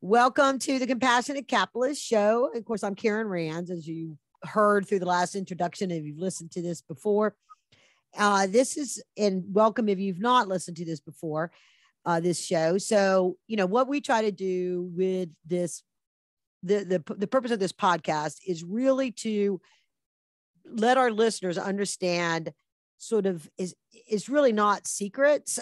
Welcome to the Compassionate Capitalist Show. Of course, I'm Karen Rands, as you heard through the last introduction. If you've listened to this before, and welcome if you've not listened to this before, this show. So, what we try to do with this, the purpose of this podcast is really to let our listeners understand it's really not secrets.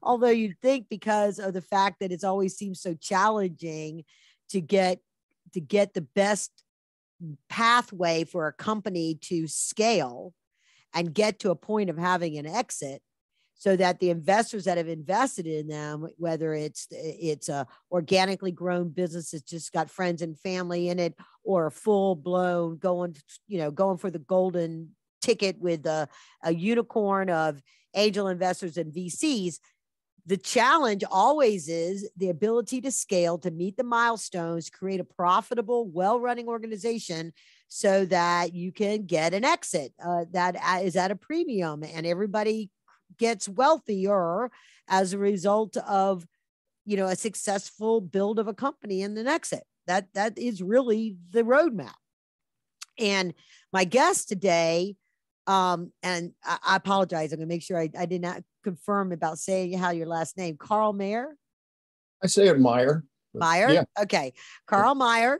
Although you'd think, because of the fact that it's always seems so challenging to get the best pathway for a company to scale and get to a point of having an exit, so that the investors that have invested in them, whether it's a organically grown business that's just got friends and family in it, or a full blown going for the golden ticket with a unicorn of angel investors and VCs, the challenge always is the ability to scale, to meet the milestones, create a profitable, well-running organization so that you can get an exit that is at a premium, and everybody gets wealthier as a result of, a successful build of a company and an exit. That is really the roadmap. And my guest today, and I apologize, I'm going to make sure I did not confirm about saying how your last name, Karl Maier. I say it Maier. Maier? Yeah. Okay. Karl Maier.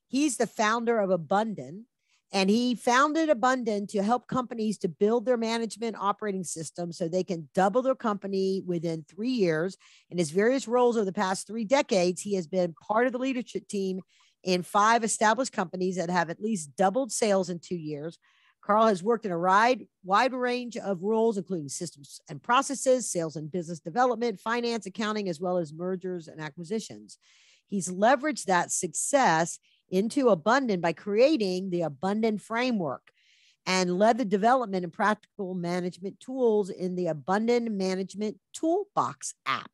He's the founder of Abunden, and he founded Abunden to help companies to build their management operating system so they can double their company within 3 years. In his various roles over the past 3 decades, he has been part of the leadership team in 5 established companies that have at least doubled sales in 2 years. Karl has worked in a wide range of roles, including systems and processes, sales and business development, finance, accounting, as well as mergers and acquisitions. He's leveraged that success into Abunden by creating the Abunden framework and led the development and practical management tools in the Abunden Management Toolbox app.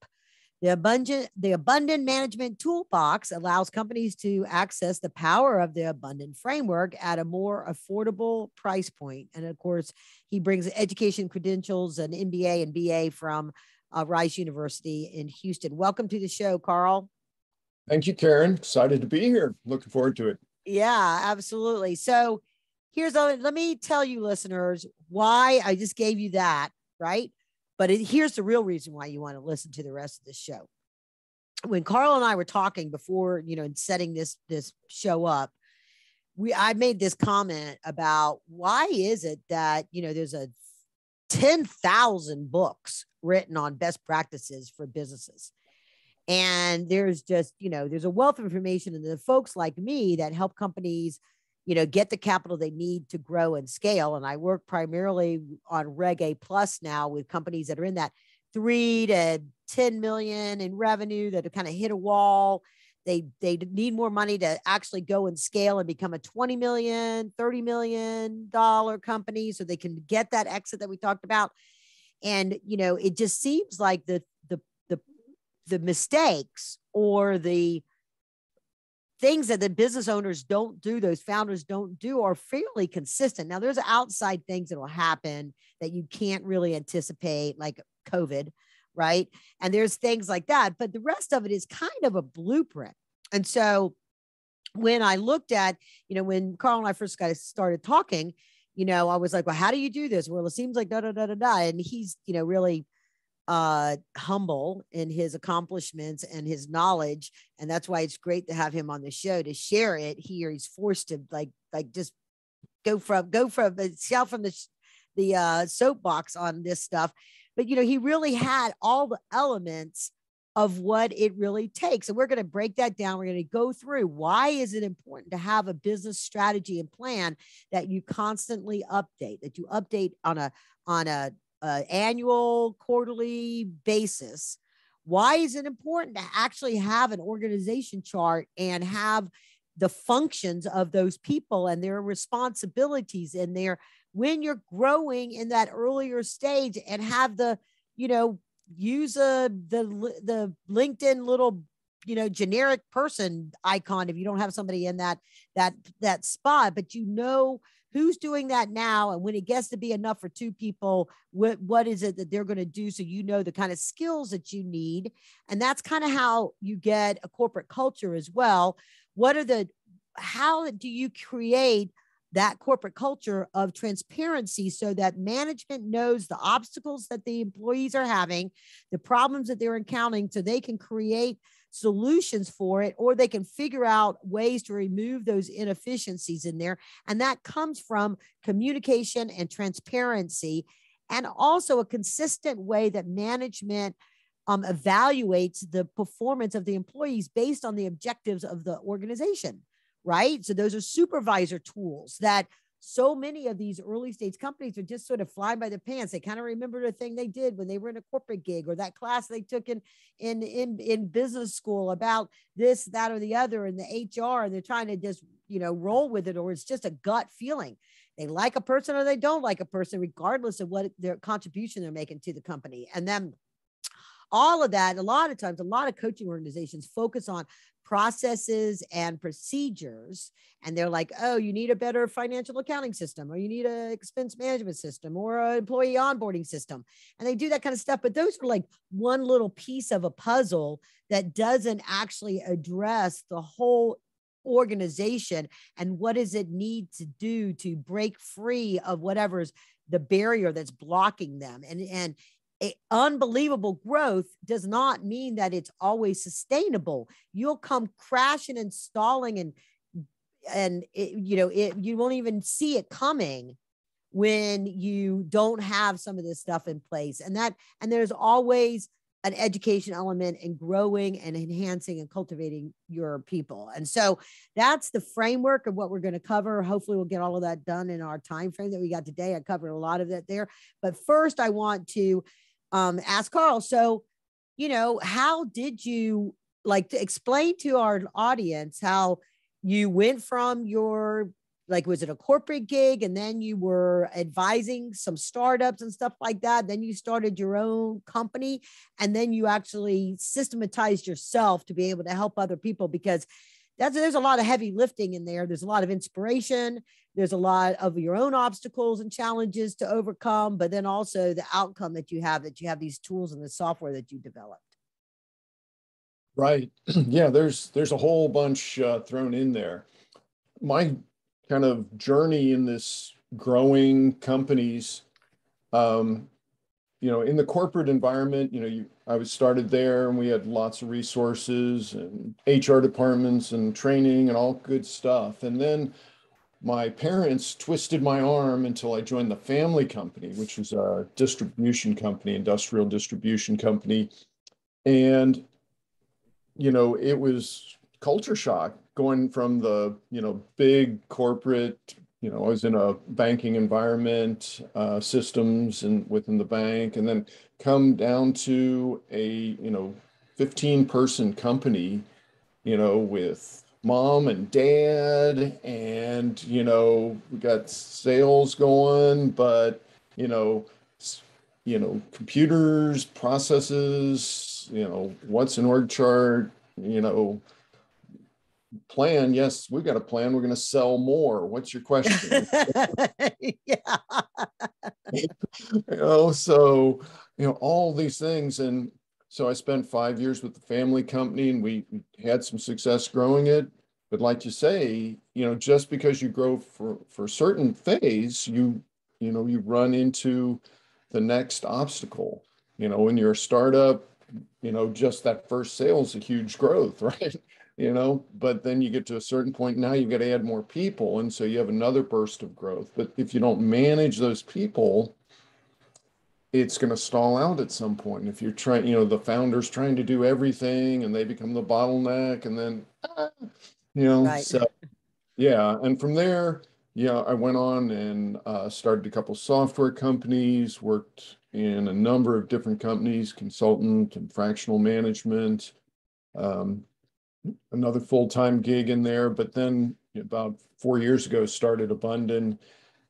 The Abunden Management Toolbox allows companies to access the power of the Abunden framework at a more affordable price point. And of course, he brings education credentials, an MBA and BA from Rice University in Houston. Welcome to the show, Karl. Thank you, Karen. Excited to be here. Looking forward to it. Yeah, absolutely. So let me tell you, listeners, why I just gave you that, right? But here's the real reason why you want to listen to the rest of the show. When Karl and I were talking before, in setting this show up, I made this comment about why is it that, there's 10,000 books written on best practices for businesses. And there's just, there's a wealth of information, and the folks like me that help companies get the capital they need to grow and scale. And I work primarily on Reg A Plus now with companies that are in that 3 to 10 million in revenue that have kind of hit a wall. They need more money to actually go and scale and become a 20 million, $30 million company so they can get that exit that we talked about. And, it just seems like the mistakes or the things that the business owners don't do, those founders don't do, are fairly consistent. Now, there's outside things that will happen that you can't really anticipate, like COVID, right? And there's things like that, but the rest of it is kind of a blueprint. And so when I looked at, when Karl and I first started talking, I was like, well, how do you do this? Well, it seems like da, da, da, da, da. And he's, really humble in his accomplishments and his knowledge. And that's why it's great to have him on the show to share it here. He's forced to just go from the soapbox on this stuff. But, he really had all the elements of what it really takes. And we're going to break that down. We're going to go through why is it important to have a business strategy and plan that you constantly update, that you update on a annual, quarterly basis. Why is it important to actually have an organization chart and have the functions of those people and their responsibilities in there when you're growing in that earlier stage, and have the, use the LinkedIn little, generic person icon if you don't have somebody in that spot, but who's doing that now? And when it gets to be enough for two people, what is it that they're going to do? So you know the kind of skills that you need. And that's kind of how you get a corporate culture as well. How do you create that corporate culture of transparency so that management knows the obstacles that the employees are having, the problems that they're encountering, so they can create solutions for it, or they can figure out ways to remove those inefficiencies in there. And that comes from communication and transparency, and also a consistent way that management evaluates the performance of the employees based on the objectives of the organization. Right? So those are supervisor tools that so many of these early stage companies are just sort of flying by the pants. They kind of remember the thing they did when they were in a corporate gig, or that class they took in business school about this, that, or the other in the HR. And they're trying to just, roll with it, or it's just a gut feeling. They like a person or they don't like a person, regardless of what their contribution they're making to the company. And then all of that, a lot of times, a lot of coaching organizations focus on processes and procedures. And they're like, oh, you need a better financial accounting system, or you need an expense management system, or an employee onboarding system. And they do that kind of stuff. But those are like one little piece of a puzzle that doesn't actually address the whole organization and what does it need to do to break free of whatever's the barrier that's blocking them. And unbelievable growth does not mean that it's always sustainable. You'll come crashing and stalling, and you won't even see it coming when you don't have some of this stuff in place. And there's always an education element in growing and enhancing and cultivating your people. And so that's the framework of what we're going to cover. Hopefully we'll get all of that done in our time frame that we got today. I covered a lot of that there, but first I want to ask Karl. So, how did you to explain to our audience how you went from was it a corporate gig, and then you were advising some startups and stuff like that. Then you started your own company, and then you actually systematized yourself to be able to help other people, because there's a lot of heavy lifting in there. There's a lot of inspiration. There's a lot of your own obstacles and challenges to overcome, but then also the outcome that you have these tools and the software that you developed. Right. Yeah, there's a whole bunch thrown in there. My kind of journey in this growing companies, in the corporate environment, I was started there, and we had lots of resources and HR departments and training and all good stuff. And then my parents twisted my arm until I joined the family company, which was a distribution company, industrial distribution company. And, it was culture shock going from the, big corporate, I was in a banking environment, systems and within the bank, and then come down to a, 15-person company, with mom and dad, and, we got sales going, but, computers, processes, what's an org chart, plan. Yes, we've got a plan. We're going to sell more. What's your question? Yeah. So, all these things. And so I spent 5 years with the family company, and we had some success growing it. But like you say, just because you grow for a certain phase, you run into the next obstacle. When you're a startup, just that first sale is a huge growth, right? But then you get to a certain point, now you've got to add more people. And so you have another burst of growth. But if you don't manage those people, it's going to stall out at some point. If you're trying, the founder's trying to do everything and they become the bottleneck, and then, Right. so yeah. And from there, I went on and started a couple software companies, worked in a number of different companies, consultant and fractional management, another full-time gig in there. But then about 4 years ago, started Abunden,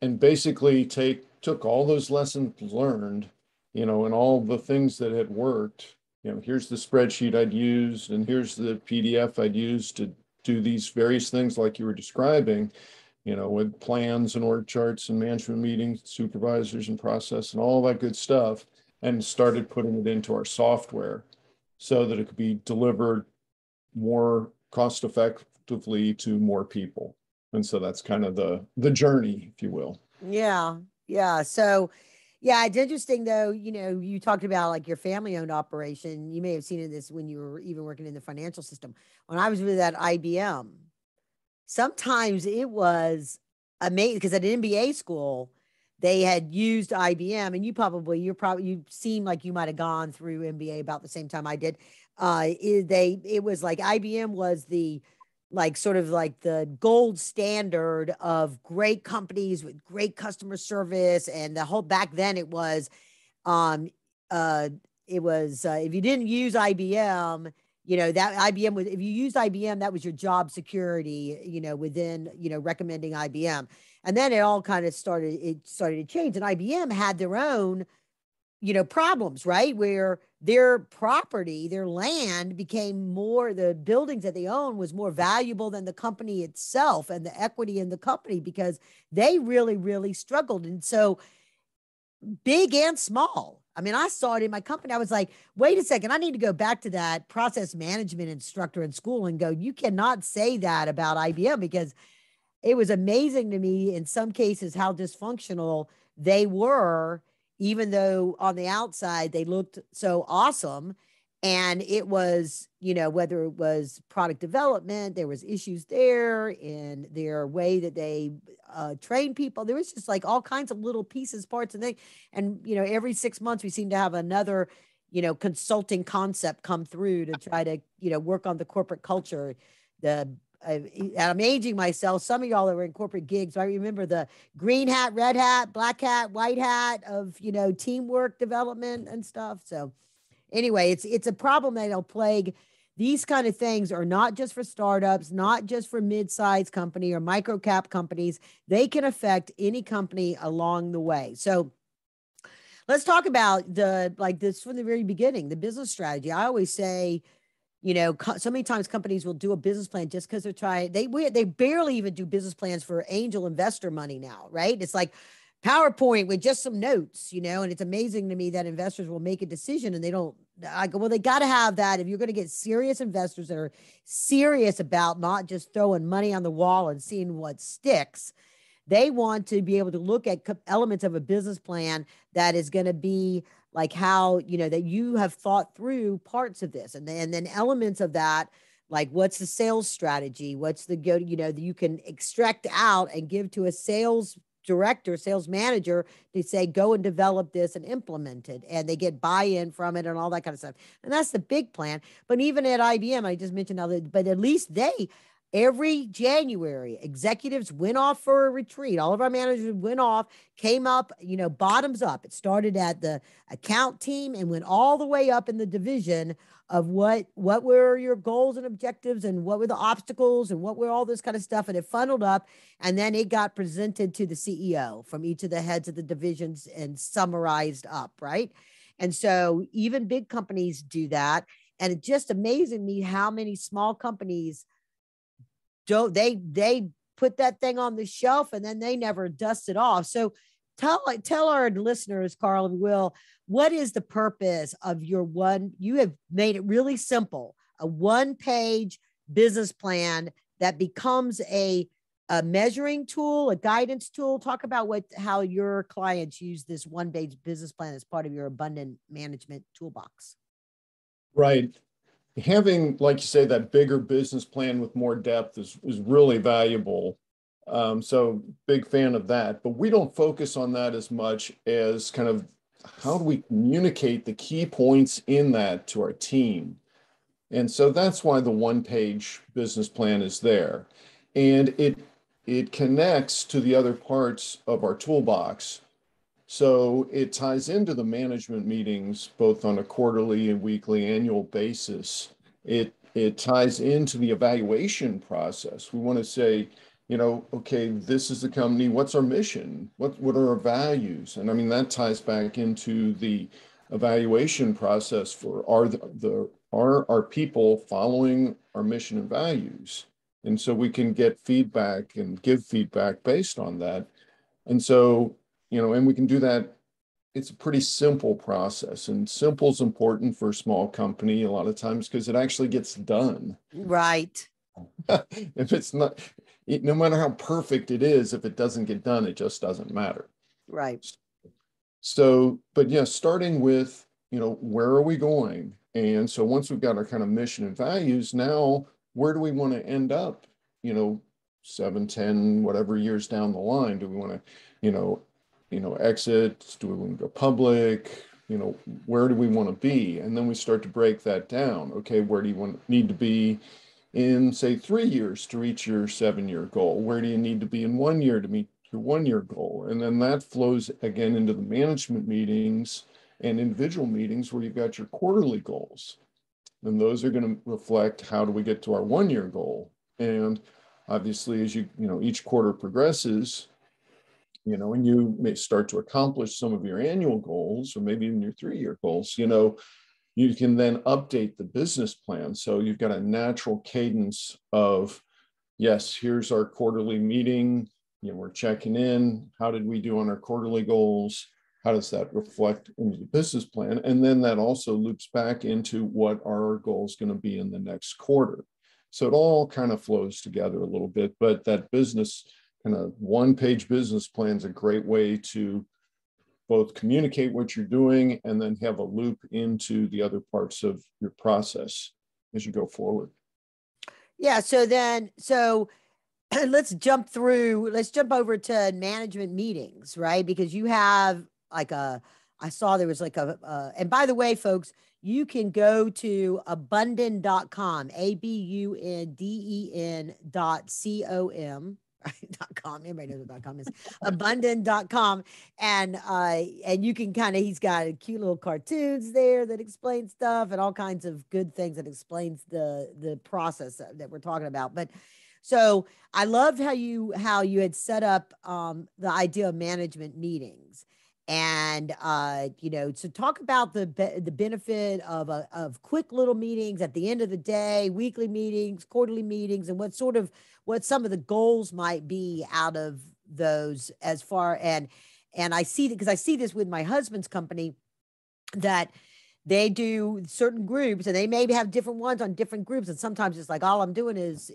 and basically took all those lessons learned, and all the things that had worked. Here's the spreadsheet I'd used, and here's the PDF I'd used to do these various things like you were describing. with plans and org charts and management meetings, supervisors and process and all that good stuff, and started putting it into our software so that it could be delivered more cost effectively to more people. And so that's kind of the journey, if you will. Yeah. Yeah. So, yeah, it's interesting though, you talked about like your family owned operation. You may have seen this when you were even working in the financial system. When I was with that IBM, sometimes it was amazing because at an MBA school, they had used IBM, and you seem like you might have gone through MBA about the same time I did. It was like IBM was the like sort of like the gold standard of great companies with great customer service, and the whole back then um uh if you didn't use IBM, that IBM was, if you used IBM, that was your job security, within, recommending IBM. And then it started to change. And IBM had their own, problems, right? Where their property, their land became more, the buildings that they own was more valuable than the company itself and the equity in the company, because they really, really struggled. And so big and small. I mean, I saw it in my company. I was like, wait a second, I need to go back to that process management instructor in school and go, you cannot say that about IBM, because it was amazing to me in some cases how dysfunctional they were, even though on the outside they looked so awesome. And it was, whether it was product development, there was issues there in their way that they train people. There was just like all kinds of little pieces, parts, and things. And, every 6 months we seem to have another, consulting concept come through to try to, work on the corporate culture. I'm aging myself. Some of y'all that were in corporate gigs, I remember the green hat, red hat, black hat, white hat of, teamwork development and stuff. So anyway, it's a problem that'll plague. These kind of things are not just for startups, not just for mid-sized company or micro cap companies. They can affect any company along the way. So let's talk about like this from the very beginning, the business strategy. I always say, so many times companies will do a business plan just because they're trying. They barely even do business plans for angel investor money now, right? It's like PowerPoint with just some notes, and it's amazing to me that investors will make a decision and they don't. I go, well, they got to have that if you're going to get serious investors that are serious about not just throwing money on the wall and seeing what sticks. They want to be able to look at elements of a business plan that is going to be like how, that you have thought through parts of this, and then elements of that, like what's the sales strategy, what's the go, that you can extract out and give to a sales director, sales manager to say, go and develop this and implement it. And they get buy-in from it and all that kind of stuff. And that's the big plan. But even at IBM, I just mentioned but at least every January, executives went off for a retreat. All of our managers went off, came up, bottoms up. It started at the account team and went all the way up in the division of what were your goals and objectives and what were the obstacles and what were all this kind of stuff. And it funneled up, and then it got presented to the CEO from each of the heads of the divisions and summarized up, right? And so even big companies do that. And it just amazing me how many small companies don't, they put that thing on the shelf and then they never dust it off. So tell our listeners, Karl and Will, what is the purpose of you have made it really simple, a 1-page business plan that becomes a measuring tool, a guidance tool. Talk about how your clients use this 1-page business plan as part of your Abunden Management Toolbox. Right. Having, like you say, that bigger business plan with more depth is really valuable. So big fan of that, but we don't focus on that as much as kind of how do we communicate the key points in that to our team. And so that's why the 1-page business plan is there. And it connects to the other parts of our toolbox. So it ties into the management meetings, both on a quarterly and weekly, annual basis. It ties into the evaluation process. We want to say, okay, this is the company. What's our mission? What are our values? And I mean, that ties back into the evaluation process for are our people following our mission and values? And so we can get feedback and give feedback based on that. And so, and we can do that. It's a pretty simple process, and simple is important for a small company a lot of times because it actually gets done. Right. If it's not, no matter how perfect it is, if it doesn't get done, it just doesn't matter. Right. So, but yeah, starting with, where are we going? And so once we've got our kind of mission and values, now where do we want to end up, 7, 10, whatever years down the line? Do we want to, exit? Do we want to go public? Where do we want to be? And then we start to break that down. Okay, where do you need to be in, say, 3 years to reach your 7-year goal? Where do you need to be in 1 year to meet your 1-year goal? And then that flows again into the management meetings and individual meetings where you've got your quarterly goals. And those are going to reflect how do we get to our 1-year goal. And obviously, as each quarter progresses, and you may start to accomplish some of your annual goals or maybe even your 3-year goals, you can then update the business plan. So you've got a natural cadence of, yes, here's our quarterly meeting. We're checking in. How did we do on our quarterly goals? How does that reflect into the business plan? And then that also loops back into what are our goals going to be in the next quarter. So it all kind of flows together a little bit, but that business kind of one-page business plan is a great way to both communicate what you're doing and then have a loop into the other parts of your process as you go forward. Yeah. So let's jump over to management meetings, right? Because you have I saw there was and by the way, folks, you can go to abunden.com, ABUNDEN.com. .com. Everybody knows what .com is. Abunden.com. And you can he's got cute little cartoons there that explain stuff and all kinds of good things that explains the process that we're talking about. But so I loved how you had set up the idea of management meetings. And so talk about the benefit of quick little meetings at the end of the day, weekly meetings, quarterly meetings, and what some of the goals might be out of those as far. And I see that because I see this with my husband's company, that they do certain groups and they maybe have different ones on different groups. And sometimes it's like, all I'm doing is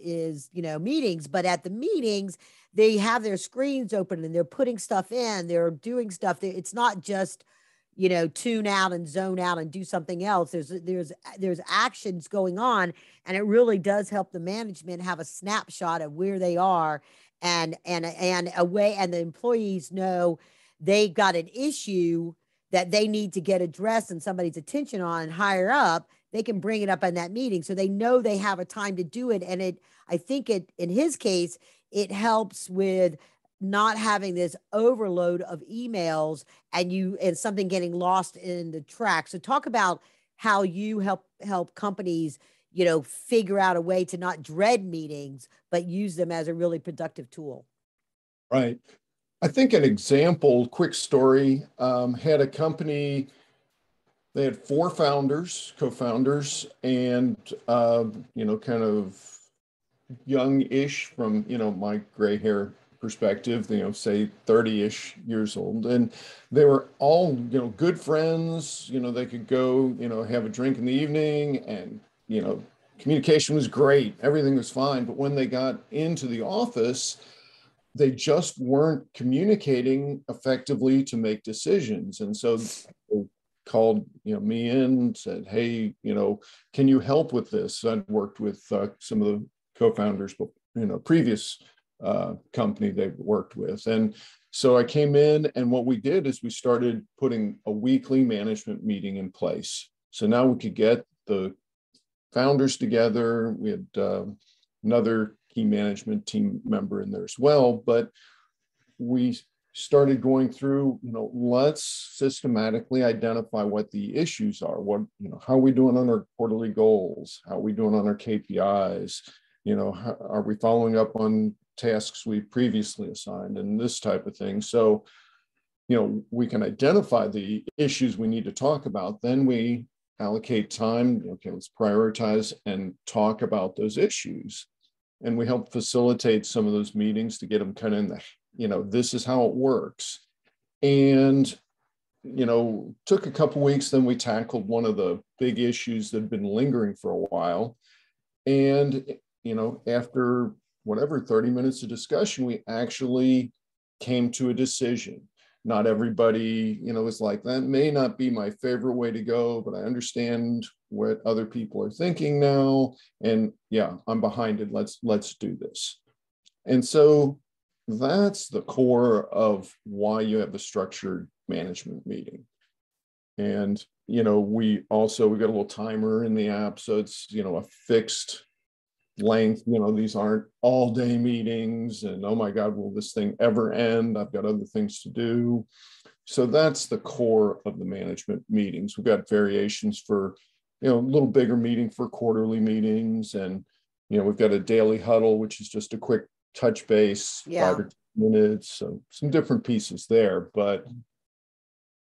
meetings, but at the meetings, they have their screens open and they're putting stuff in, they're doing stuff. It's not just, tune out and zone out and do something else. There's actions going on, and it really does help the management have a snapshot of where they are and a way, and the employees know they got an issue that they need to get addressed and somebody's attention on and higher up, they can bring it up in that meeting. So they know they have a time to do it. And I think in his case, it helps with not having this overload of emails and something getting lost in the track. So talk about how you help companies, figure out a way to not dread meetings, but use them as a really productive tool. Right. I think an example, quick story, had a company, they had 4 co-founders, and, kind of young-ish from, my gray hair perspective, say 30-ish years old. And they were all, good friends, they could go, have a drink in the evening, and, communication was great. Everything was fine. But when they got into the office, they just weren't communicating effectively to make decisions. And so they called me in and said, hey, can you help with this? I'd worked with some of the co-founders, previous company they worked with. And so I came in, and what we did is we started putting a weekly management meeting in place. So now we could get the founders together. We had another key management team member in there as well, but we started going through, let's systematically identify what the issues are. How are we doing on our quarterly goals? How are we doing on our KPIs? How are we following up on tasks we previously assigned and this type of thing? So, we can identify the issues we need to talk about. Then we allocate time. Okay, let's prioritize and talk about those issues. And we help facilitate some of those meetings to get them kind of in the, this is how it works. And, took a couple weeks, then we tackled one of the big issues that had been lingering for a while. And, after whatever, 30 minutes of discussion, we actually came to a decision. Not everybody, is like, that may not be my favorite way to go, but I understand what other people are thinking now. And yeah, I'm behind it. Let's do this. And so that's the core of why you have a structured management meeting. And, we got a little timer in the app. So it's, a fixed length. These aren't all day meetings and, oh my God, will this thing ever end? I've got other things to do. So that's the core of the management meetings. We've got variations for, a little bigger meeting for quarterly meetings. And, we've got a daily huddle, which is just a quick touch base, 5 or 10 minutes. So some different pieces there, but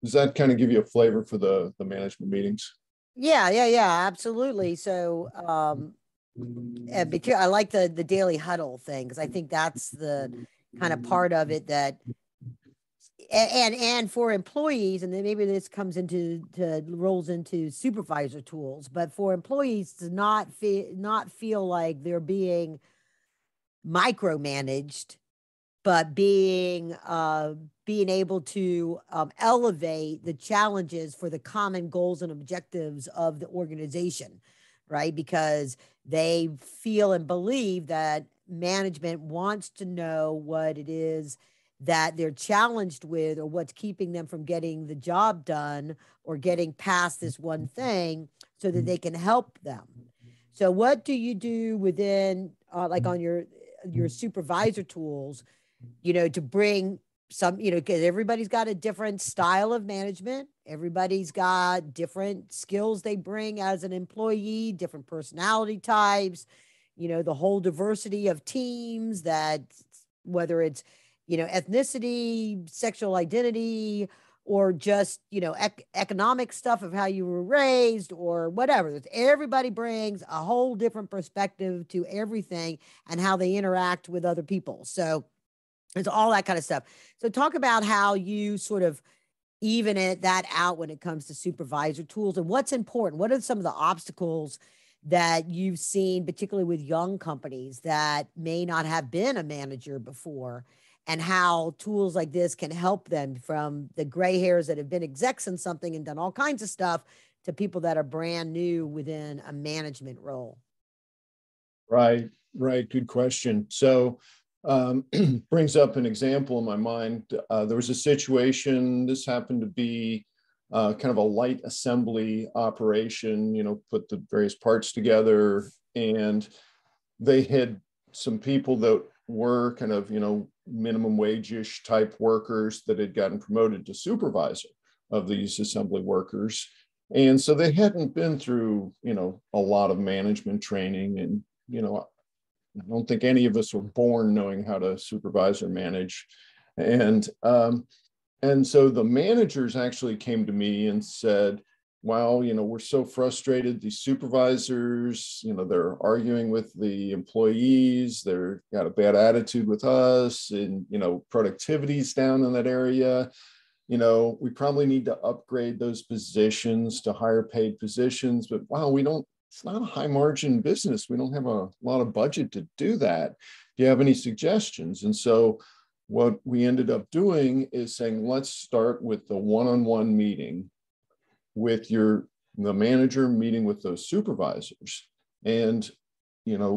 does that kind of give you a flavor for the management meetings? Yeah, absolutely. So, because I like the daily huddle thing, because I think that's the kind of part of it that, and for employees, and then maybe this comes rolls into supervisor tools, but for employees to not feel like they're being micromanaged, but being able to elevate the challenges for the common goals and objectives of the organization, right? Because they feel and believe that management wants to know what it is that they're challenged with, or what's keeping them from getting the job done or getting past this one thing, so that they can help them. So what do you do within, like on your supervisor tools, to bring some, because everybody's got a different style of management. Everybody's got different skills they bring as an employee, different personality types, the whole diversity of teams, that whether it's, ethnicity, sexual identity, or just, economic stuff of how you were raised or whatever. Everybody brings a whole different perspective to everything and how they interact with other people. So it's all that kind of stuff. So talk about how you sort of even that out when it comes to supervisor tools, and what's important. What are some of the obstacles that you've seen, particularly with young companies that may not have been a manager before, and how tools like this can help them, from the gray hairs that have been execs in something and done all kinds of stuff, to people that are brand new within a management role? Right. Good question. So brings up an example in my mind. There was a situation, this happened to be kind of a light assembly operation, put the various parts together, and they had some people that were kind of, minimum wage-ish type workers that had gotten promoted to supervisor of these assembly workers. And so they hadn't been through, a lot of management training. And, I don't think any of us were born knowing how to supervise or manage. And so the managers actually came to me and said, well, we're so frustrated. These supervisors, they're arguing with the employees. They're got a bad attitude with us, and, productivity's down in that area. We probably need to upgrade those positions to higher paid positions, but wow, it's not a high margin business. We don't have a lot of budget to do that. Do you have any suggestions? And so what we ended up doing is saying, let's start with the one-on-one meeting with the manager meeting with those supervisors. And,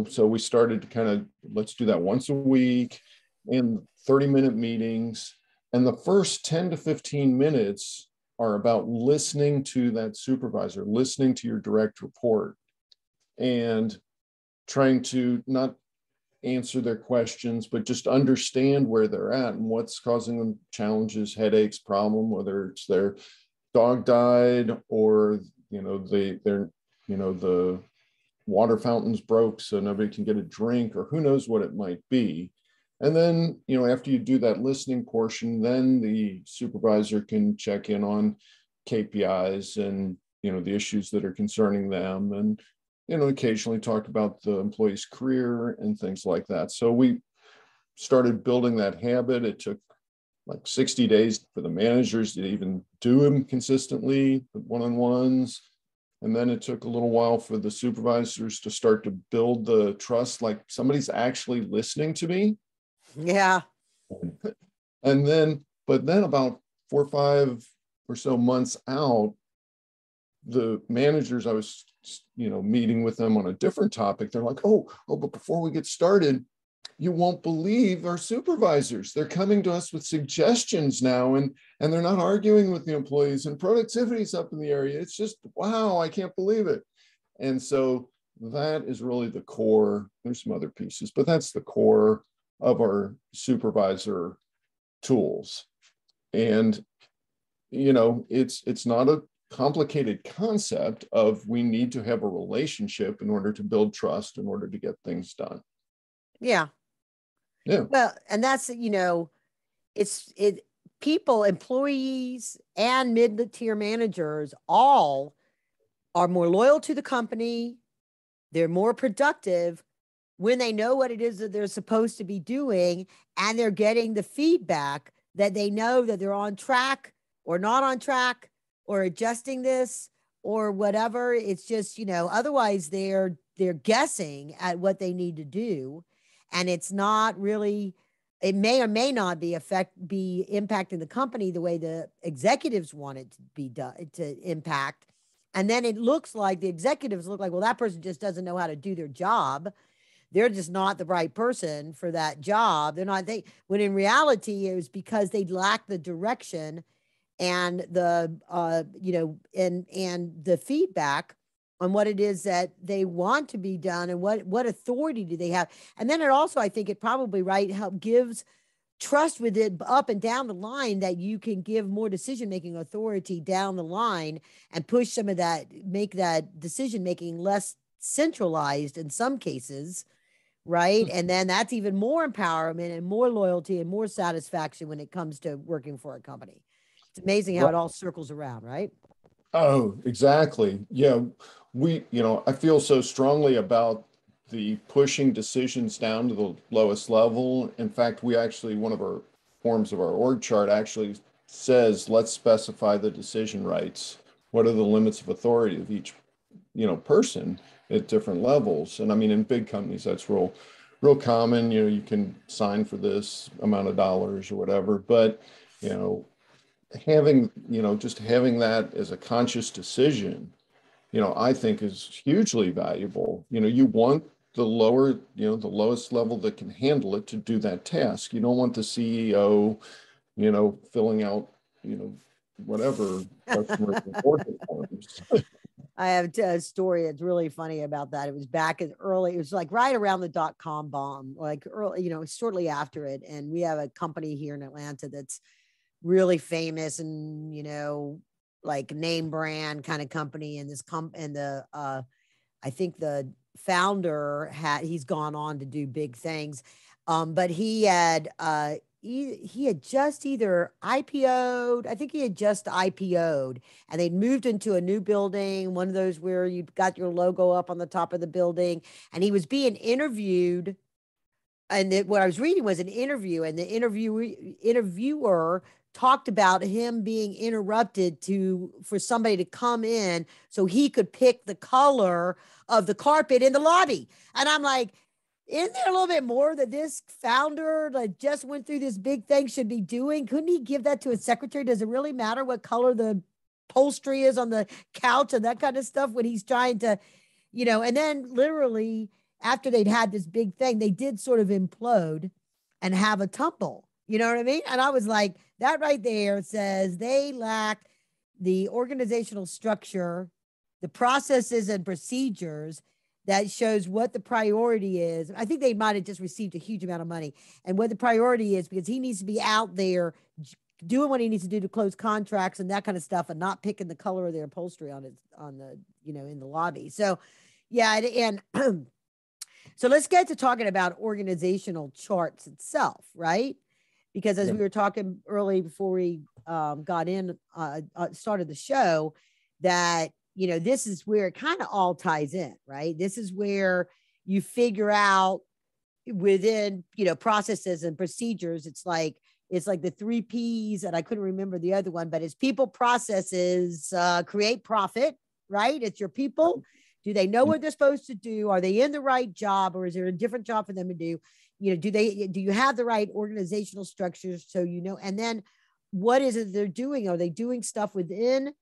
so we started to kind of, let's do that once a week in 30-minute meetings. And the first 10 to 15 minutes are about listening to that supervisor, listening to your direct report, and trying to not answer their questions, but just understand where they're at and what's causing them challenges, headaches, problem, whether it's their dog died, or, the water fountain's broke so nobody can get a drink, or who knows what it might be. And then, after you do that listening portion, then the supervisor can check in on KPIs and, the issues that are concerning them, and occasionally talked about the employee's career and things like that. So we started building that habit. It took like 60 days for the managers to even do them consistently, the one-on-ones. And then it took a little while for the supervisors to start to build the trust, like somebody's actually listening to me. Yeah. And then, but then about 4 or 5 or so months out, the managers, I was, meeting with them on a different topic. They're like, oh, but before we get started, you won't believe our supervisors. They're coming to us with suggestions now, and they're not arguing with the employees, and productivity's up in the area. It's just, wow, I can't believe it. And so that is really the core. There's some other pieces, but that's the core of our supervisor tools. And, it's not a complicated concept of we need to have a relationship in order to build trust, in order to get things done. Yeah. Yeah. Well, and that's, people, employees and mid-tier managers all are more loyal to the company. They're more productive when they know what it is that they're supposed to be doing, and they're getting the feedback that they know that they're on track or not on track or adjusting this or whatever. It's just, otherwise they're guessing at what they need to do. And it's not really, it may or may not be impacting the company the way the executives want it to be done, to impact. And then it looks like the executives look like, well, that person just doesn't know how to do their job. They're just not the right person for that job. When in reality, it was because they lack the direction and the, and the feedback on what it is that they want to be done and what authority do they have. And then it also, I think it probably gives trust with it up and down the line, that you can give more decision-making authority down the line and push some of that, make that decision-making less centralized in some cases. Right. And then that's even more empowerment and more loyalty and more satisfaction when it comes to working for a company. It's amazing how it all circles around, right? Oh, exactly. Yeah. I feel so strongly about the pushing decisions down to the lowest level. In fact, one of our forms of our org chart actually says, let's specify the decision rights. What are the limits of authority of each, person at different levels? And I mean, in big companies, that's real common. You can sign for this amount of dollars or whatever, but, just having that as a conscious decision, I think is hugely valuable. You want the lowest level that can handle it to do that task. You don't want the CEO, filling out, whatever customer support forms. I have a story that's really funny about that. It was back in it was like right around the .com bomb, like early, shortly after it. And we have a company here in Atlanta that's really famous and, like name brand kind of company. And I think the founder he's gone on to do big things. But he had just either IPO'd. I think he had just IPO'd, and they'd moved into a new building, one of those where you got your logo up on the top of the building, and he was being interviewed. And what I was reading was an interview, and the interviewer talked about him being interrupted for somebody to come in so he could pick the color of the carpet in the lobby. And I'm like, isn't there a little bit more that this founder that just went through this big thing should be doing? Couldn't he give that to his secretary? Does it really matter what color the upholstery is on the couch and that kind of stuff when he's trying to, and then literally after they'd had this big thing, they did sort of implode and have a tumble. You know what I mean? And I was like, that right there says they lack the organizational structure, the processes and procedures that shows what the priority is. I think they might have just received a huge amount of money and what the priority is, because he needs to be out there doing what he needs to do to close contracts and that kind of stuff, and not picking the color of their upholstery on the, in the lobby. So yeah. And so let's get to talking about organizational charts itself, right? Because as we were talking early before we got in, started the show, that this is where it kind of all ties in, right? This is where you figure out within, processes and procedures. It's like the 3 Ps, and I couldn't remember the other one, but it's people, processes, create profit, right? It's your people. Do they know what they're supposed to do? Are they in the right job, or is there a different job for them to do? Do you have the right organizational structures? So, and then what is it they're doing? Are they doing stuff within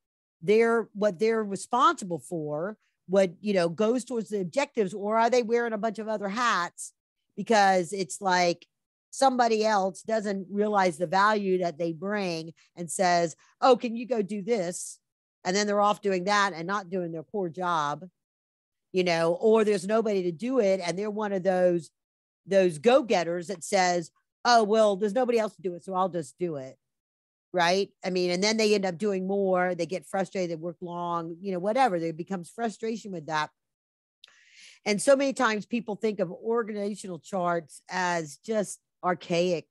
what they're responsible for, what, goes towards the objectives, or are they wearing a bunch of other hats because it's like somebody else doesn't realize the value that they bring and says, oh, can you go do this? And then they're off doing that and not doing their core job, or there's nobody to do it. And they're one of those go-getters that says, oh, well, there's nobody else to do it, so I'll just do it. Right. I mean, and then they end up doing more. They get frustrated, they work long, whatever. There becomes frustration with that. And so many times people think of organizational charts as just archaic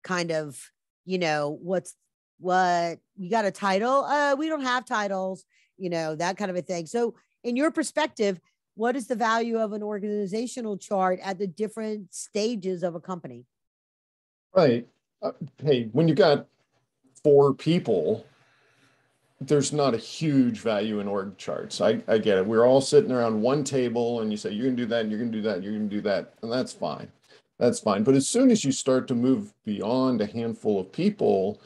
kind of, what you got a title? We don't have titles, that kind of a thing. So in your perspective, what is the value of an organizational chart at the different stages of a company? Right. Hey, when you got 4 people, there's not a huge value in org charts. I get it. We're all sitting around one table and you say, you're going to do that, and you're going to do that, and you're going to do that. And that's fine. That's fine. But as soon as you start to move beyond a handful of people,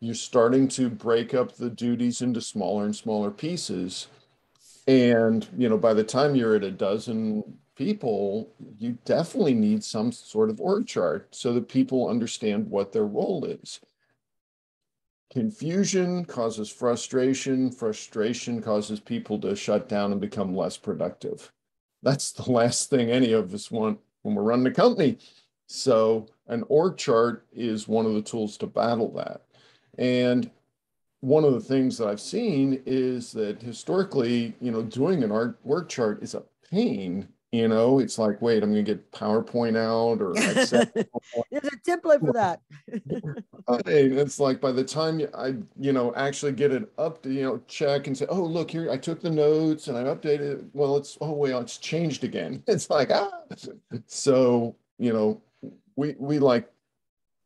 you're starting to break up the duties into smaller and smaller pieces. And, by the time you're at a dozen people, you definitely need some sort of org chart so that people understand what their role is. Confusion causes frustration. Frustration causes people to shut down and become less productive. That's the last thing any of us want when we're running a company. So an org chart is one of the tools to battle that. And one of the things that I've seen is that historically, doing an org chart is a pain. It's like, wait, I'm going to get PowerPoint out or Excel. There's a template for that. It's like by the time I, actually get it up to, check and say, oh, look here, I took the notes and I updated it. Well, it's changed again. It's like, So, we like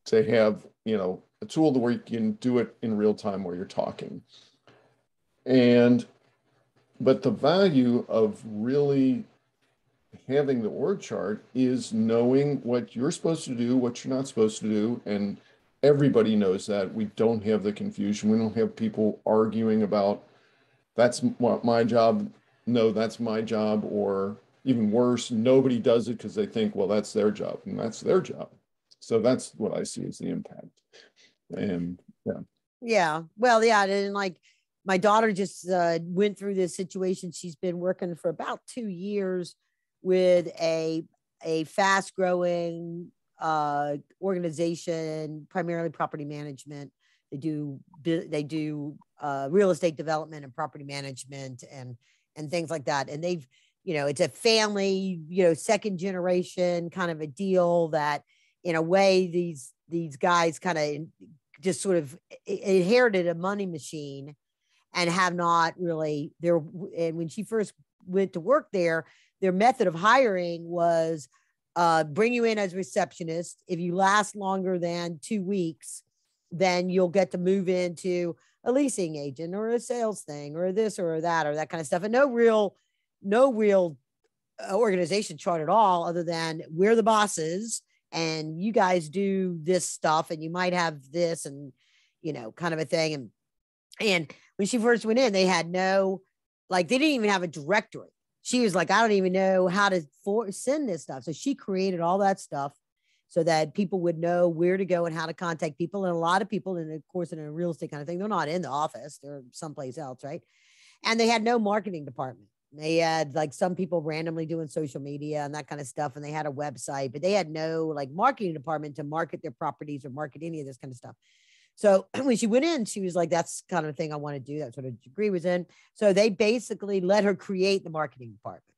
to have, a tool where you can do it in real time while you're talking. But the value of really having the org chart is knowing what you're supposed to do, what you're not supposed to do. And everybody knows that. We don't have the confusion. We don't have people arguing about that's what my job. No, that's my job. Or even worse, nobody does it because they think, well, that's their job and that's their job. So that's what I see as the impact. And yeah. Well, yeah. And like my daughter just went through this situation. She's been working for about 2 years with a fast growing organization, primarily property management. They do real estate development and property management and things like that. And they've, it's a family, second generation kind of a deal that in a way, these guys kind of just sort of inherited a money machine and have not really and when she first went to work there, their method of hiring was bring you in as receptionist. If you last longer than 2 weeks, then you'll get to move into a leasing agent or a sales thing or this or that kind of stuff. And no real organization chart at all, other than we're the bosses and you guys do this stuff and you might have this and, kind of a thing. And when she first went in, they had they didn't even have a directory. She was like, I don't even know how to send this stuff. So she created all that stuff so that people would know where to go and how to contact people. And a lot of people, and of course, in a real estate kind of thing, they're not in the office, they're someplace else, right? And they had no marketing department. They had some people randomly doing social media and that kind of stuff. And they had a website, but they had no marketing department to market their properties or market any of this kind of stuff. So when she went in, she was like, that's kind of the thing I want to do. That's what her degree was in. So they basically let her create the marketing department.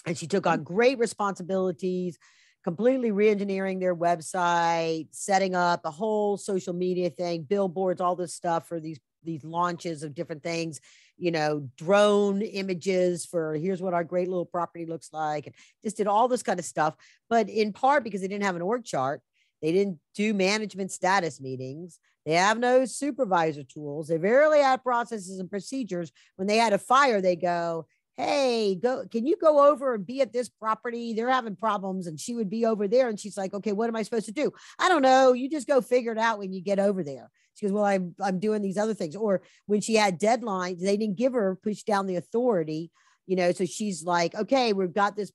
And she took on great responsibilities, completely re-engineering their website, setting up a whole social media thing, billboards, all this stuff for these launches of different things, drone images for here's what our great little property looks like, and just did all this kind of stuff. But in part because they didn't have an org chart, they didn't do management status meetings. They have no supervisor tools. They rarely had processes and procedures. When they had a fire, they go, hey, can you go over and be at this property? They're having problems. And she would be over there. And she's like, okay, what am I supposed to do? I don't know. You just go figure it out when you get over there. She goes, well, I'm doing these other things. Or when she had deadlines, they didn't give her, push down the authority, so she's like, okay, we've got this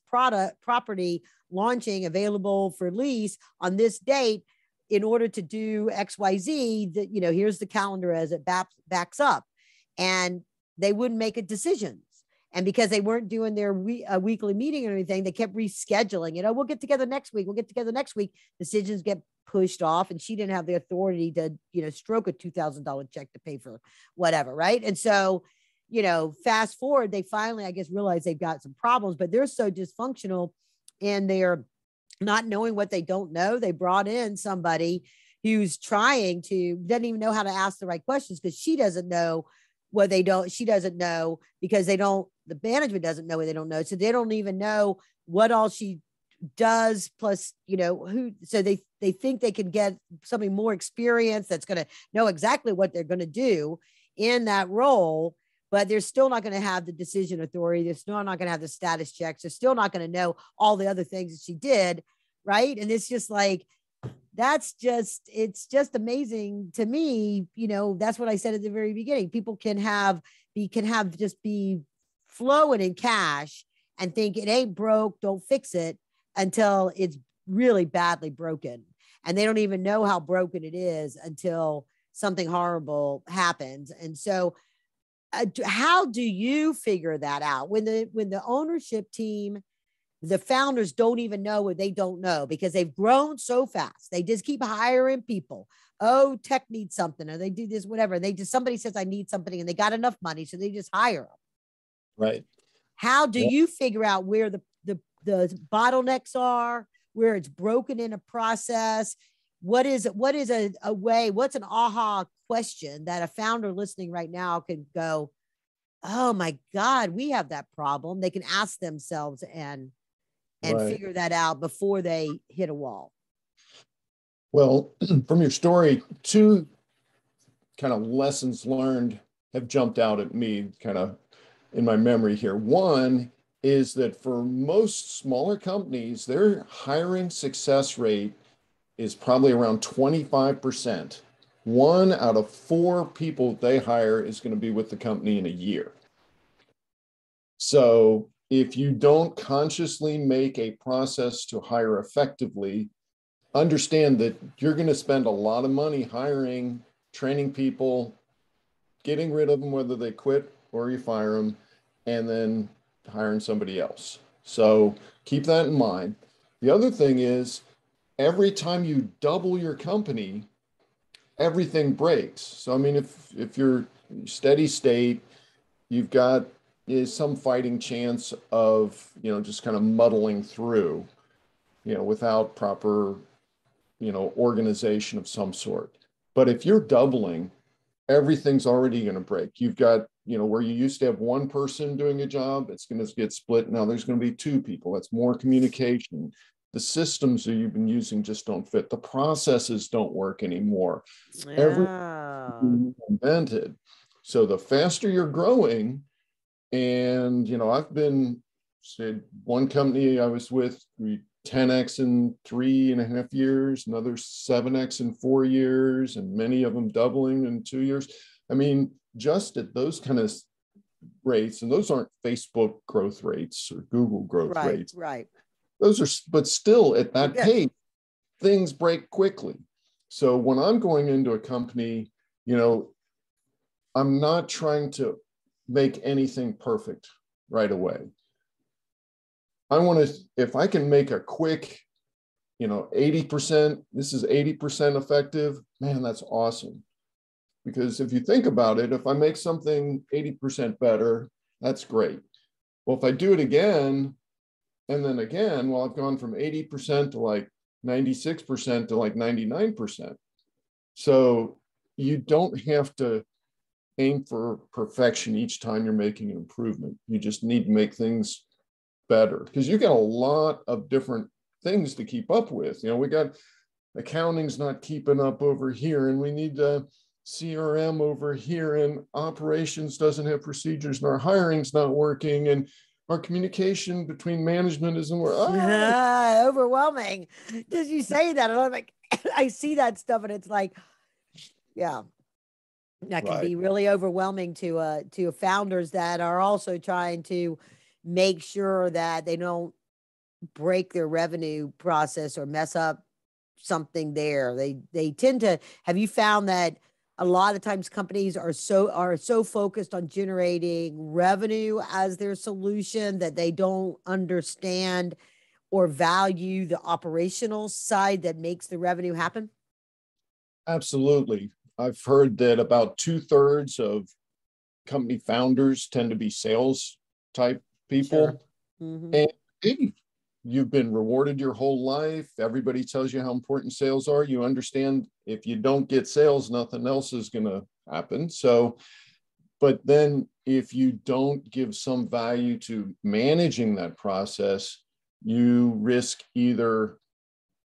property launching available for lease on this date. In order to do XYZ, that, here's the calendar as it backs up. And they wouldn't make a decisions. And because they weren't doing their weekly meeting or anything, they kept rescheduling it. Oh, we'll get together next week. We'll get together next week. Decisions get pushed off, and she didn't have the authority to, stroke a $2,000 check to pay for whatever. Right. And so, fast forward, they finally, I guess, realize they've got some problems, but they're so dysfunctional and they're not knowing what they don't know. They brought in somebody who's doesn't even know how to ask the right questions, because she doesn't know what she doesn't know because the management doesn't know what they don't know. So they don't even know what all she does, plus, so they think they can get somebody more experienced that's going to know exactly what they're going to do in that role, but they're still not going to have the decision authority. They're still not going to have the status checks. They're still not going to know all the other things that she did. Right. And it's just like, it's just amazing to me. That's what I said at the very beginning. People can be flowing in cash and think it ain't broke, don't fix it, until it's really badly broken. And they don't even know how broken it is until something horrible happens. And so how do you figure that out when the ownership team, the founders, don't even know what they don't know because they've grown so fast? They just keep hiring people. Oh, tech needs something, or they do this, whatever. Somebody says I need something, and they got enough money, so they just hire them. Right. How do you figure out where the bottlenecks are, where it's broken in a process? What is a way? What's an aha question that a founder listening right now could go, oh my God, we have that problem? They can ask themselves and figure that out before they hit a wall. Well, from your story, two kind of lessons learned have jumped out at me kind of in my memory here. One is that for most smaller companies, their hiring success rate is probably around 25%. 1 out of 4 people they hire is going to be with the company in a year. So if you don't consciously make a process to hire effectively, understand that you're going to spend a lot of money hiring, training people, getting rid of them, whether they quit or you fire them, and then hiring somebody else. So keep that in mind. The other thing is, every time you double your company, everything breaks. So, I mean, if you're steady state, you've got some fighting chance of, just kind of muddling through, without proper, organization of some sort. But if you're doubling, everything's already going to break. You've got, where you used to have one person doing a job, it's going to get split. Now there's going to be 2 people. That's more communication. The systems that you've been using just don't fit. The processes don't work anymore. Yeah. Everything invented. So the faster you're growing, and, I've been, one company I was with, we 10x in 3.5 years, another 7x in 4 years, and many of them doubling in 2 years. I mean, just at those kind of rates, and those aren't Facebook growth rates or Google growth rates. Right. Those are, but still at that pace, things break quickly. So when I'm going into a company, I'm not trying to make anything perfect right away. I want to, if I can make a quick, 80%, this is 80% effective, man, that's awesome. Because if you think about it, if I make something 80% better, that's great. Well, if I do it again, and then again, well, I've gone from 80% to like 96% to like 99%. So you don't have to aim for perfection each time you're making an improvement. You just need to make things better because you got a lot of different things to keep up with. We got accounting's not keeping up over here, and we need CRM over here, and operations doesn't have procedures, and our hiring's not working, and our communication between management isn't working. Overwhelming. Does you say that? And I'm like, I see that stuff, and it's like, yeah, that can be really overwhelming to founders that are also trying to make sure that they don't break their revenue process or mess up something there. They tend to. Have you found that a lot of times companies are so focused on generating revenue as their solution that they don't understand or value the operational side that makes the revenue happen? Absolutely. I've heard that about 2/3 of company founders tend to be sales type people. Sure. Mm-hmm. And hey, you've been rewarded your whole life. Everybody tells you how important sales are. You understand if you don't get sales, nothing else is going to happen. So, but then if you don't give some value to managing that process, you risk either,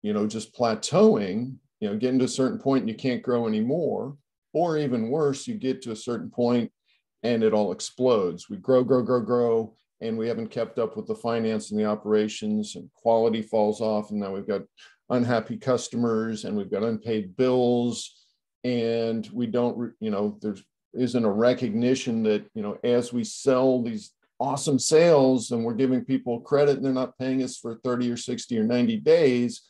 just plateauing, getting to a certain point and you can't grow anymore, or even worse, you get to a certain point and it all explodes. We grow, and we haven't kept up with the finance and the operations, and quality falls off. And now we've got unhappy customers and we've got unpaid bills. And we don't, there isn't a recognition that, as we sell these awesome sales and we're giving people credit and they're not paying us for 30 or 60 or 90 days,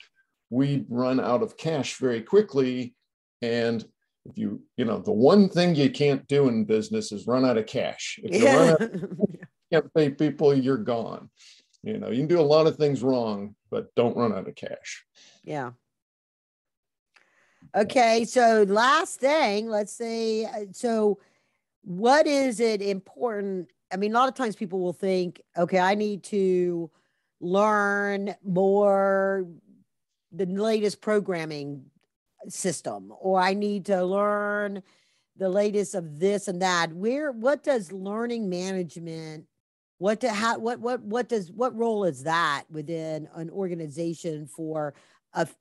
we run out of cash very quickly. And if the one thing you can't do in business is run out of cash. If you run out can't pay people, you're gone. You can do a lot of things wrong, but don't run out of cash. Yeah. Okay. So last thing, let's say, so what is it important? I mean, a lot of times people will think, okay, I need to learn more the latest programming system, or I need to learn the latest of this and that. What does learning management, what role is that within an organization for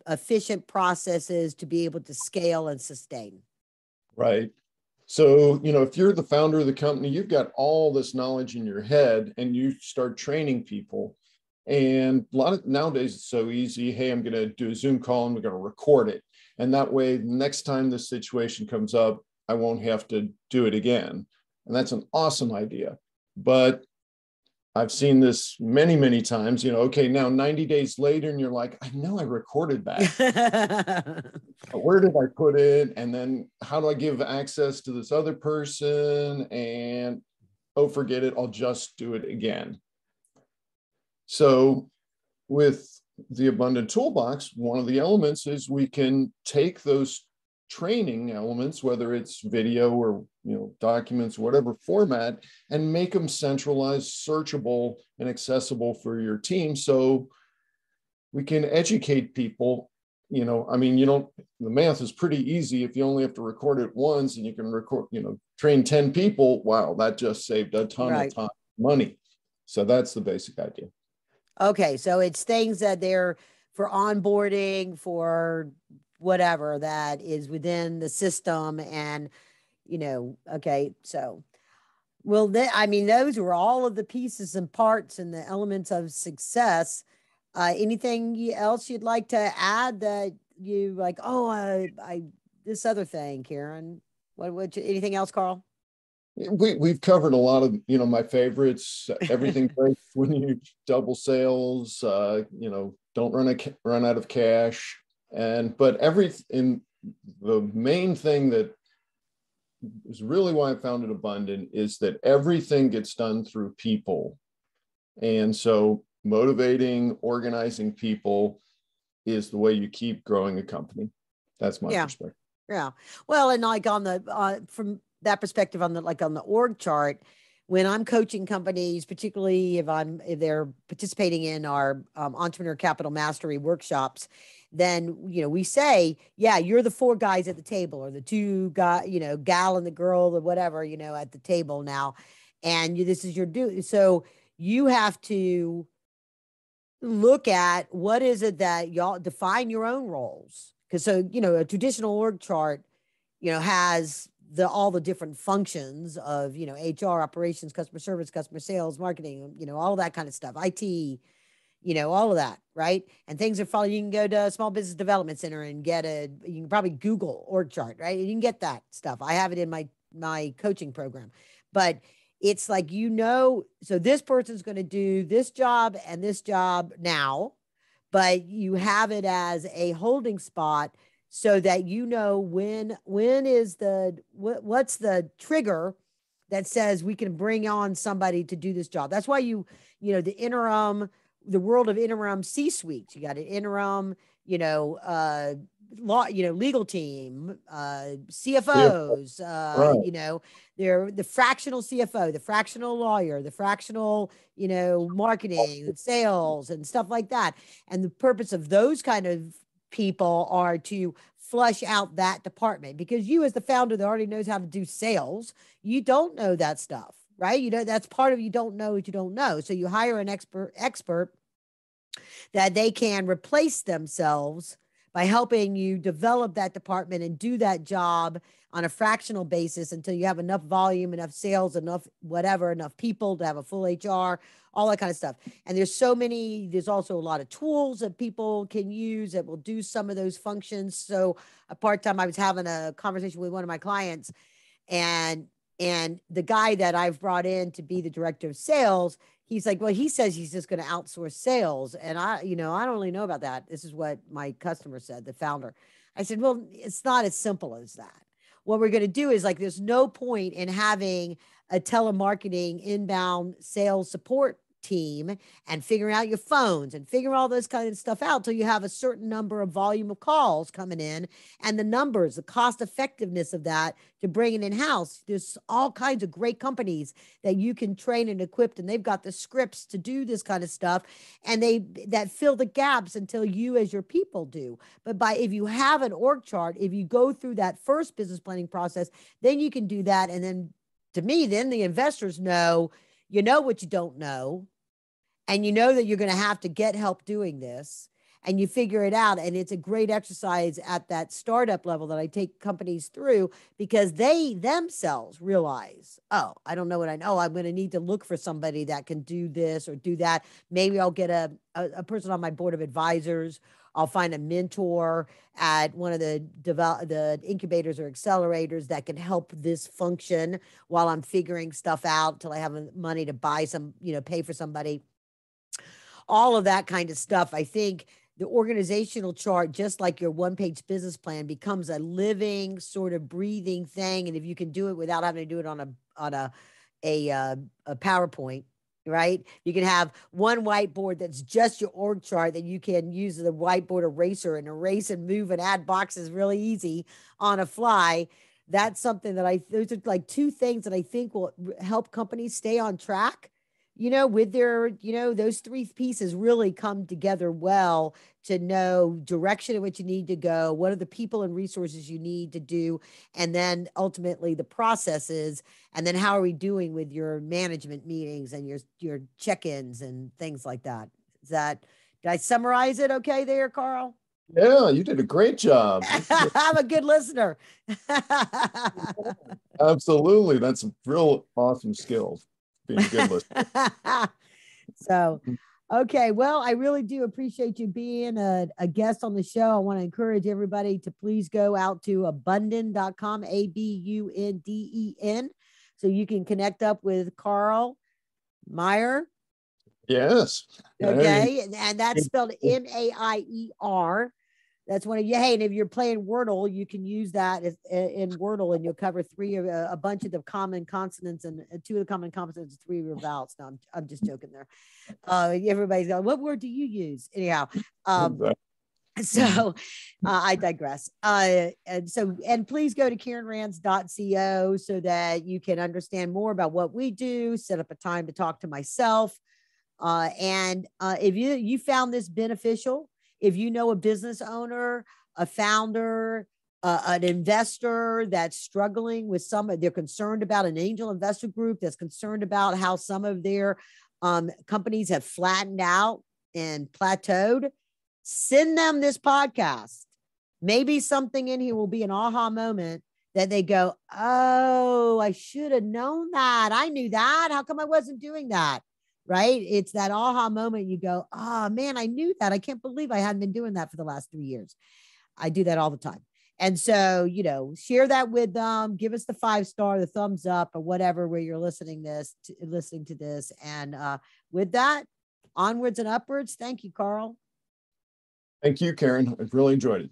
efficient processes to be able to scale and sustain? Right. So, if you're the founder of the company, you've got all this knowledge in your head and you start training people. And a lot of nowadays it's so easy. Hey, I'm going to do a Zoom call and we're going to record it. And that way, next time this situation comes up, I won't have to do it again. And that's an awesome idea. But I've seen this many, many times, okay, now 90 days later, and you're like, I know I recorded that. Where did I put it? And then how do I give access to this other person? And, oh, forget it. I'll just do it again. So with the Abunden Toolbox, one of the elements is we can take those training elements, whether it's video or documents, whatever format, and make them centralized, searchable, and accessible for your team. So we can educate people. The math is pretty easy. If you only have to record it once and you can train 10 people, wow, that just saved a ton of time, money. So that's the basic idea. Okay. So it's things that they're for onboarding, for whatever that is within the system. And, okay. So, those were all of the pieces and parts and the elements of success. Anything else you'd like to add that you like, this other thing, Karen? Anything else, Karl? We've covered a lot of, my favorites. Everything breaks when you double sales, don't run out of cash. But the main thing that is really why I founded Abunden is that everything gets done through people. And so motivating, organizing people is the way you keep growing a company. That's my perspective. Yeah. Well, and like on the, from that perspective on the org chart, when I'm coaching companies, particularly if they're participating in our entrepreneur capital mastery workshops, then, we say, yeah, you're the four guys at the table, or the two guy, gal and the girl or whatever, at the table now. And this is your duty. So you have to look at what is it that y'all define your own roles. Because a traditional org chart, has all the different functions of, HR, operations, customer service, customer sales, marketing, all that kind of stuff, IT, all of that, right? And things are following. You can go to Small Business Development Center and you can probably Google org chart, right? You can get that stuff. I have it in my coaching program. But it's like, so this person's going to do this job and this job now, but you have it as a holding spot so that when is what's the trigger that says we can bring on somebody to do this job. That's why the interim, the world of interim C-suites, you got an interim, legal team, CFOs, right. They're the fractional CFO, the fractional lawyer, the fractional, marketing, sales, and stuff like that. And the purpose of those kind of people are to flush out that department, because you, as the founder that already knows how to do sales, you don't know that stuff, right? That's part of, you don't know what you don't know. So you hire an expert that they can replace themselves by helping you develop that department and do that job on a fractional basis until you have enough volume, enough sales, enough people to have a full HR, all that kind of stuff. And there's also a lot of tools that people can use that will do some of those functions. So a part-time, I was having a conversation with one of my clients, and the guy that I've brought in to be the director of sales, he's like, well, he says he's just going to outsource sales. And I don't really know about that. This is what my customer said, the founder. I said, well, it's not as simple as that. What we're going to do is, like, there's no point in having a telemarketing inbound sales support team and figuring out your phones and figuring all this kind of stuff out till you have a certain number of volume of calls coming in, and the numbers, the cost effectiveness of that to bring it in house. There's all kinds of great companies that you can train and equip, and they've got the scripts to do this kind of stuff, and that fill the gaps until you as your people do. But if you have an org chart, if you go through that first business planning process, then you can do that. And then, to me, then the investors know what you don't know, and that you're going to have to get help doing this, and you figure it out. And it's a great exercise at that startup level that I take companies through, because they themselves realize, oh, I don't know what I know. I'm going to need to look for somebody that can do this or do that. Maybe I'll get a person on my board of advisors. I'll find a mentor at one of the incubators or accelerators that can help this function while I'm figuring stuff out till I have money to buy pay for somebody. All of that kind of stuff. I think the organizational chart, just like your one-page business plan, becomes a living, sort of breathing thing. And if you can do it without having to do it on a PowerPoint, right? You can have one whiteboard that's just your org chart that you can use the whiteboard eraser and erase and move and add boxes really easy on a fly. That's something that those are like two things that I think will help companies stay on track, with their, those three pieces really come together well to know direction in which you need to go. What are the people and resources you need to do? And then ultimately the processes. And then how are we doing with your management meetings and your check-ins and things like that? Did I summarize it okay there, Karl? Yeah, you did a great job. I'm a good listener. Absolutely. That's real awesome skills, being a good listener. So, okay. Well, I really do appreciate you being a guest on the show. I want to encourage everybody to please go out to abunden.com, ABUNDEN, so you can connect up with Karl Maier. Yes. Okay. And that's spelled Maier. That's one of you. Hey, and if you're playing Wordle, you can use that in Wordle, and you'll cover a bunch of the common consonants and two of the common consonants, three of your vowels. No, I'm just joking there. Everybody's going, what word do you use? Anyhow, So I digress. And please go to KarenRands.co so that you can understand more about what we do, set up a time to talk to myself. And if you found this beneficial, if you know a business owner, a founder, an investor that's struggling with they're concerned about an angel investor group that's concerned about how some of their companies have flattened out and plateaued, send them this podcast. Maybe something in here will be an aha moment that they go, oh, I should have known that. I knew that. How come I wasn't doing that? Right? It's that aha moment. You go, oh man, I knew that. I can't believe I hadn't been doing that for the last 3 years. I do that all the time. And so, share that with them, give us the 5-star, the thumbs up or whatever, where you're listening to this. And with that, onwards and upwards. Thank you, Karl. Thank you, Karen. I've really enjoyed it.